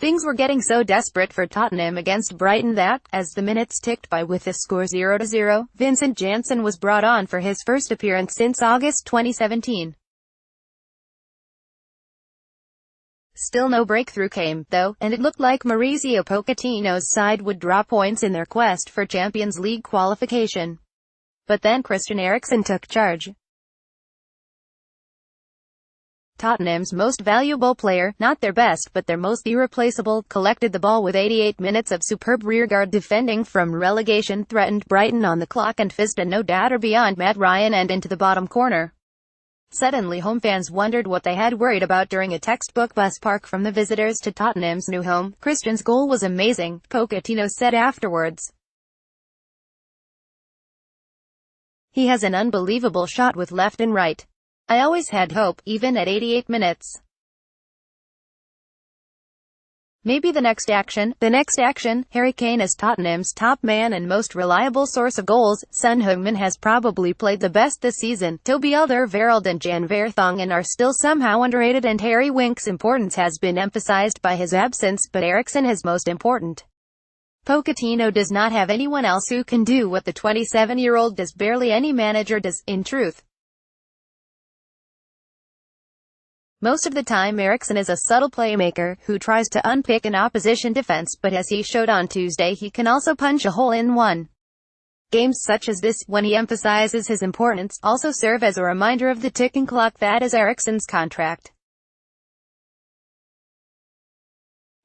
Things were getting so desperate for Tottenham against Brighton that, as the minutes ticked by with the score 0-0, Vincent Janssen was brought on for his first appearance since August 2017. Still no breakthrough came, though, and it looked like Mauricio Pochettino's side would drop points in their quest for Champions League qualification. But then Christian Eriksen took charge. Tottenham's most valuable player, not their best but their most irreplaceable, collected the ball with 88 minutes of superb rearguard defending from relegation-threatened Brighton on the clock and fizzed a no-doubter beyond Matt Ryan and into the bottom corner. Suddenly home fans wondered what they had worried about during a textbook bus park from the visitors to Tottenham's new home. Christian's goal was amazing, Pochettino said afterwards. He has an unbelievable shot with left and right. I always had hope, even at 88 minutes. Maybe the next action. Harry Kane is Tottenham's top man and most reliable source of goals. Son Heung-min has probably played the best this season. Toby Alderweireld and Jan Vertonghen are still somehow underrated and Harry Winks' importance has been emphasized by his absence, but Eriksen is most important. Pochettino does not have anyone else who can do what the 27-year-old does. Barely any manager does, in truth. Most of the time Eriksen is a subtle playmaker, who tries to unpick an opposition defense, but as he showed on Tuesday he can also punch a hole in one. Games such as this, when he emphasizes his importance, also serve as a reminder of the ticking clock that is Eriksen's contract.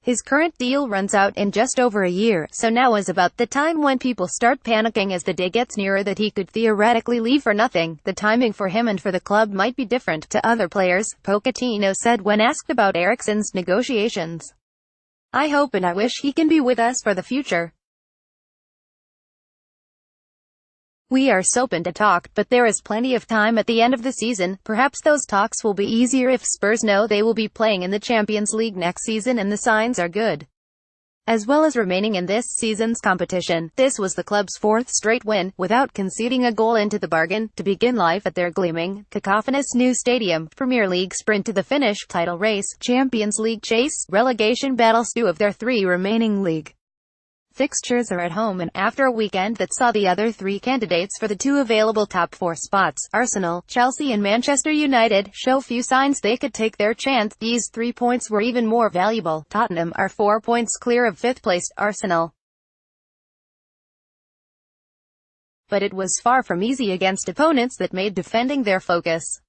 His current deal runs out in just over a year, so now is about the time when people start panicking as the day gets nearer that he could theoretically leave for nothing. The timing for him and for the club might be different to other players, Pochettino said when asked about Eriksen's negotiations. I hope and I wish he can be with us for the future. We are so open to talk, but there is plenty of time at the end of the season. Perhaps those talks will be easier if Spurs know they will be playing in the Champions League next season and the signs are good. As well as remaining in this season's competition, this was the club's fourth straight win, without conceding a goal into the bargain, to begin life at their gleaming, cacophonous new stadium. Premier League sprint to the finish, title race, Champions League chase, relegation battles. Two of their three remaining league fixtures are at home, and after a weekend that saw the other three candidates for the two available top four spots, Arsenal, Chelsea and Manchester United, show few signs they could take their chance, these 3 points were even more valuable. Tottenham are 4 points clear of fifth-placed Arsenal. But it was far from easy against opponents that made defending their focus.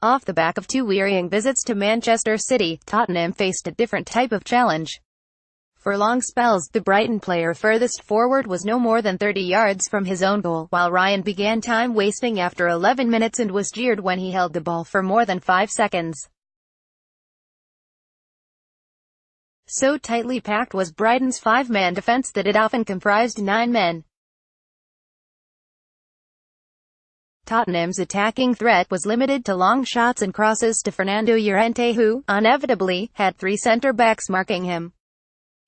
Off the back of two wearying visits to Manchester City, Tottenham faced a different type of challenge. For long spells, the Brighton player furthest forward was no more than 30 yards from his own goal, while Ryan began time wasting after 11 minutes and was jeered when he held the ball for more than 5 seconds. So tightly packed was Brighton's 5-man defence that it often comprised 9 men. Tottenham's attacking threat was limited to long shots and crosses to Fernando Llorente who, inevitably, had 3 centre-backs marking him.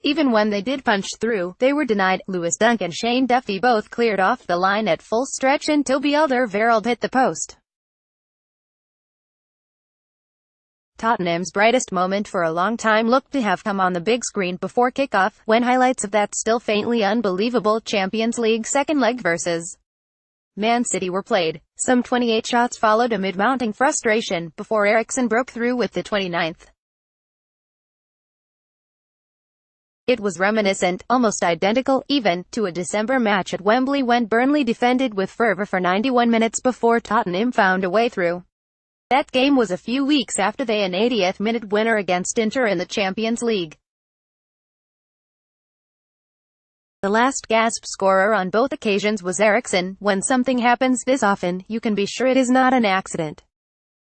Even when they did punch through, they were denied. Lewis Dunk and Shane Duffy both cleared off the line at full stretch and Toby Alderweireld hit the post. Tottenham's brightest moment for a long time looked to have come on the big screen before kickoff, when highlights of that still faintly unbelievable Champions League second leg versus Man City were played. Some 28 shots followed amid mounting frustration, before Eriksen broke through with the 29th. It was reminiscent, almost identical, even, to a December match at Wembley when Burnley defended with fervour for 91 minutes before Tottenham found a way through. That game was a few weeks after an 80th-minute winner against Inter in the Champions League. The last gasp scorer on both occasions was Eriksen. When something happens this often, you can be sure it is not an accident.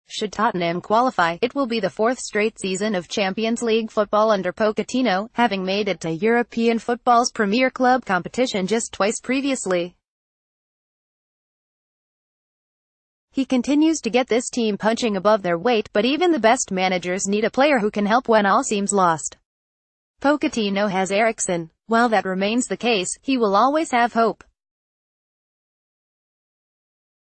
Should Tottenham qualify, it will be the 4th straight season of Champions League football under Pochettino, having made it to European football's premier club competition just twice previously. He continues to get this team punching above their weight, but even the best managers need a player who can help when all seems lost. Pochettino has Eriksen. While that remains the case, he will always have hope.